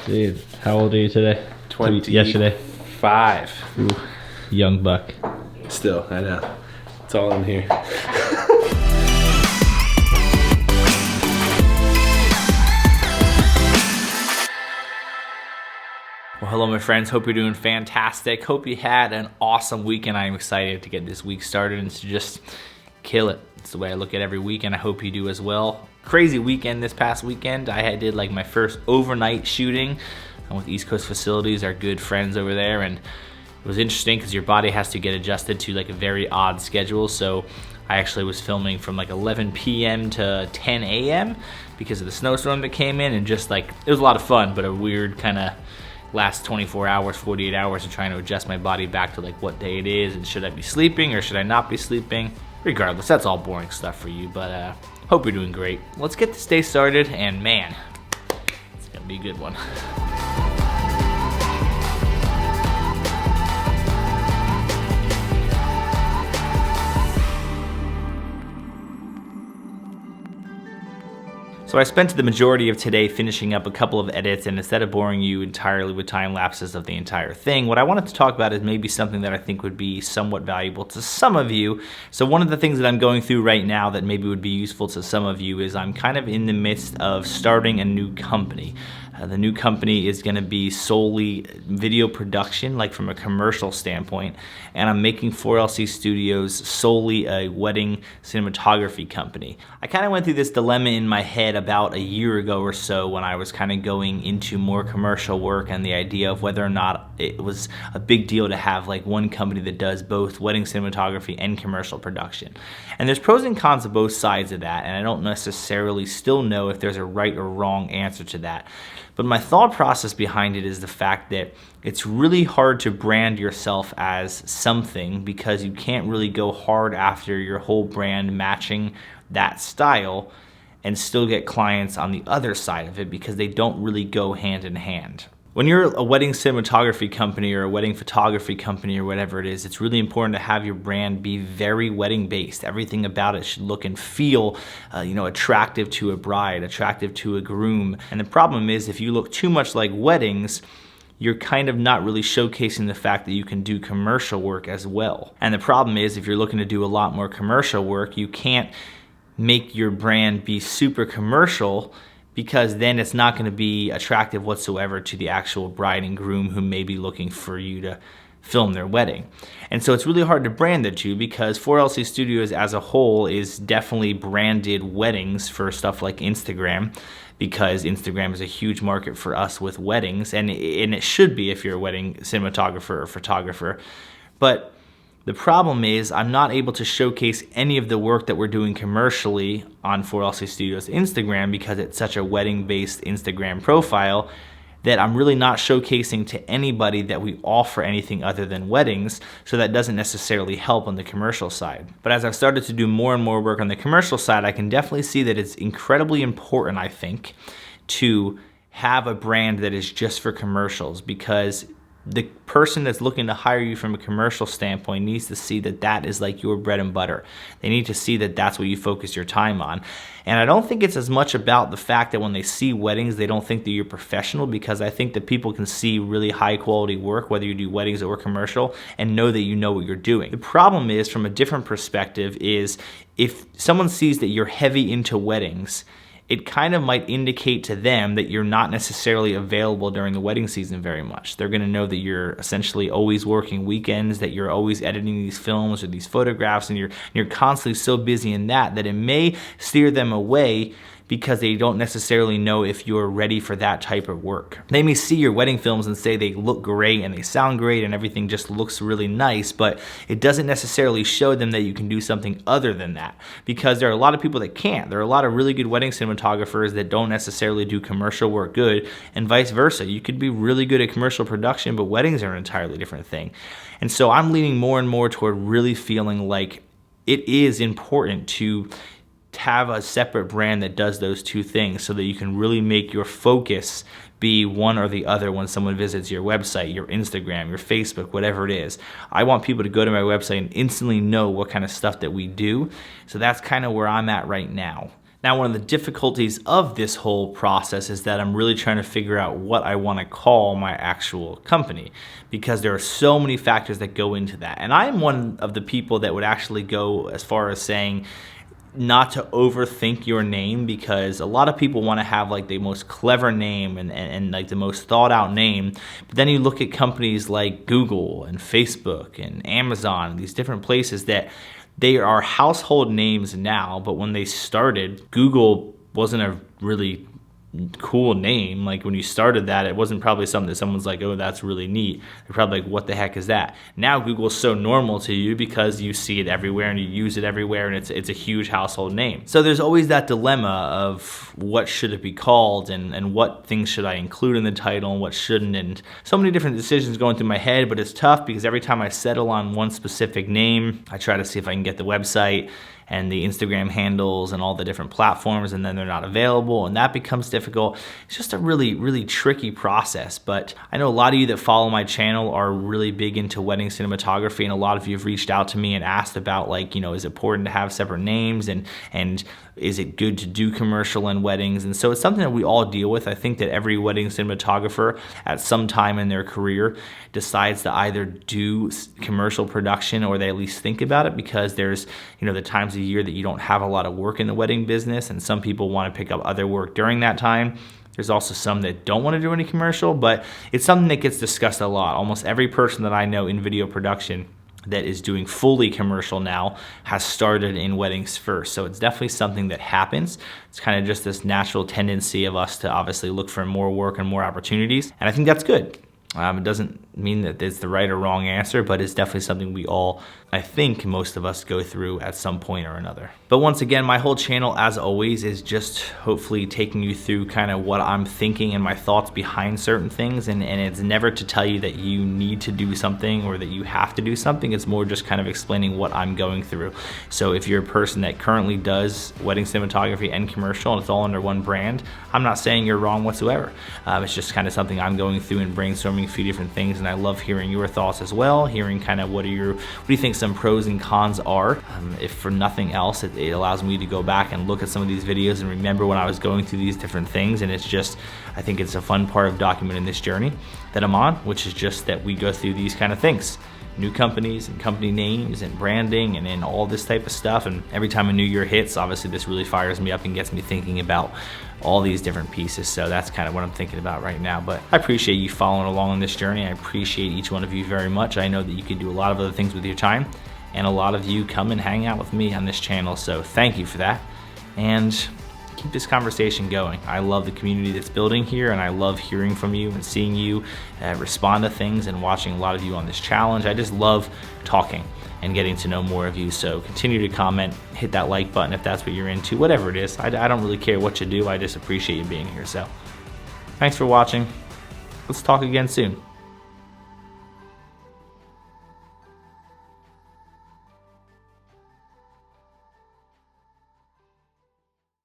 Dude, how old are you today? 20. Yesterday. 5. Ooh, young buck. Still, I know. It's all in here. Well, hello my friends, hope you're doing fantastic. Hope you had an awesome weekend. I'm excited to get this week started and to just kill it. It's the way I look at every weekend. I hope you do as well. Crazy weekend this past weekend. I did like my first overnight shooting with East Coast Facilities, our good friends over there, and it was interesting because your body has to get adjusted to like a very odd schedule. So I actually was filming from like 11 p.m. to 10 a.m. because of the snowstorm that came in, and just like, it was a lot of fun, but a weird kind of last 24 hours, 48 hours of trying to adjust my body back to like what day it is and should I be sleeping or should I not be sleeping. Regardless, that's all boring stuff for you, but hope you're doing great. Let's get this day started, and man, it's gonna be a good one. So I spent the majority of today finishing up a couple of edits, and instead of boring you entirely with time lapses of the entire thing, what I wanted to talk about is maybe something that I think would be somewhat valuable to some of you. So one of the things that I'm going through right now that maybe would be useful to some of you is I'm kind of in the midst of starting a new company. The new company is going to be solely video production, like from a commercial standpoint, and I'm making 4LC Studios solely a wedding cinematography company. I kind of went through this dilemma in my head about a year ago or so when I was kind of going into more commercial work and the idea of whether or not it was a big deal to have like one company that does both wedding cinematography and commercial production. And there's pros and cons of both sides of that, and I don't necessarily still know if there's a right or wrong answer to that. But my thought process behind it is the fact that it's really hard to brand yourself as something because you can't really go hard after your whole brand matching that style and still get clients on the other side of it because they don't really go hand in hand. When you're a wedding cinematography company or a wedding photography company or whatever it is, it's really important to have your brand be very wedding based. Everything about it should look and feel attractive to a bride, attractive to a groom. And the problem is if you look too much like weddings, you're kind of not really showcasing the fact that you can do commercial work as well. And the problem is if you're looking to do a lot more commercial work, you can't make your brand be super commercial because then it's not going to be attractive whatsoever to the actual bride and groom who may be looking for you to film their wedding. And so it's really hard to brand the two because 4LC Studios as a whole is definitely branded weddings for stuff like Instagram, because Instagram is a huge market for us with weddings, and it should be if you're a wedding cinematographer or photographer. But the problem is I'm not able to showcase any of the work that we're doing commercially on 4LC Studios Instagram because it's such a wedding-based Instagram profile that I'm really not showcasing to anybody that we offer anything other than weddings, so that doesn't necessarily help on the commercial side. But as I've started to do more and more work on the commercial side, I can definitely see that it's incredibly important, I think, to have a brand that is just for commercials, because the person that's looking to hire you from a commercial standpoint needs to see that that is like your bread and butter. They need to see that that's what you focus your time on. And I don't think it's as much about the fact that when they see weddings, they don't think that you're professional, because I think that people can see really high quality work, whether you do weddings or commercial, and know that you know what you're doing. The problem is, from a different perspective, is if someone sees that you're heavy into weddings, it kind of might indicate to them that you're not necessarily available during the wedding season very much. They're gonna know that you're essentially always working weekends, that you're always editing these films or these photographs, and you're constantly so busy in that it may steer them away because they don't necessarily know if you're ready for that type of work. They may see your wedding films and say they look great and they sound great and everything just looks really nice, but it doesn't necessarily show them that you can do something other than that, because there are a lot of people that can't. There are a lot of really good wedding cinematographers that don't necessarily do commercial work good, and vice versa. You could be really good at commercial production, but weddings are an entirely different thing. And so I'm leaning more and more toward really feeling like it is important to have a separate brand that does those two things, so that you can really make your focus be one or the other when someone visits your website, your Instagram, your Facebook, whatever it is. I want people to go to my website and instantly know what kind of stuff that we do. So that's kind of where I'm at right now. Now, one of the difficulties of this whole process is that I'm really trying to figure out what I want to call my actual company, because there are so many factors that go into that. And I'm one of the people that would actually go as far as saying not to overthink your name, because a lot of people want to have like the most clever name and like the most thought out name. But then you look at companies like Google and Facebook and Amazon, these different places that they are household names now, but when they started, Google wasn't a really cool name. Like when you started that, it wasn't probably something that someone's like, oh, that's really neat. They're probably like, what the heck is that? Now Google's so normal to you because you see it everywhere and you use it everywhere, and it's a huge household name. So there's always that dilemma of what should it be called, and what things should I include in the title and what shouldn't, and so many different decisions going through my head. But it's tough because every time I settle on one specific name, I try to see if I can get the website and the Instagram handles and all the different platforms, and then they're not available, and that becomes difficult. It's just a really, really tricky process. But I know a lot of you that follow my channel are really big into wedding cinematography, and a lot of you have reached out to me and asked about, like, you know, is it important to have separate names, and is it good to do commercial and weddings? And so it's something that we all deal with. I think that every wedding cinematographer at some time in their career decides to either do commercial production, or they at least think about it, because there's, you know, the times of year that you don't have a lot of work in the wedding business, and some people want to pick up other work during that time. There's also some that don't want to do any commercial, but it's something that gets discussed a lot. Almost every person that I know in video production that is doing fully commercial now has started in weddings first. So it's definitely something that happens. It's kind of just this natural tendency of us to obviously look for more work and more opportunities. And I think that's good. It doesn't mean that it's the right or wrong answer, but it's definitely something we all, I think most of us, go through at some point or another. But once again, my whole channel, as always, is just hopefully taking you through kind of what I'm thinking and my thoughts behind certain things. And it's never to tell you that you need to do something or that you have to do something. It's more just kind of explaining what I'm going through. So if you're a person that currently does wedding cinematography and commercial, and it's all under one brand, I'm not saying you're wrong whatsoever. It's just kind of something I'm going through and brainstorming a few different things, and I love hearing your thoughts as well, hearing kind of what do you think some pros and cons are. If for nothing else, it allows me to go back and look at some of these videos and remember when I was going through these different things. And it's just, I think it's a fun part of documenting this journey that I'm on, which is just that we go through these kind of things. New companies and company names and branding and all this type of stuff. And every time a new year hits, obviously this really fires me up and gets me thinking about all these different pieces. So that's kind of what I'm thinking about right now. But I appreciate you following along on this journey. I appreciate each one of you very much. I know that you can do a lot of other things with your time, and a lot of you come and hang out with me on this channel. So thank you for that. And keep this conversation going. I love the community that's building here, and I love hearing from you and seeing you respond to things and watching a lot of you on this challenge. I just love talking and getting to know more of you. So continue to comment, hit that like button if that's what you're into, whatever it is. I don't really care what you do. I just appreciate you being here. So thanks for watching. Let's talk again soon.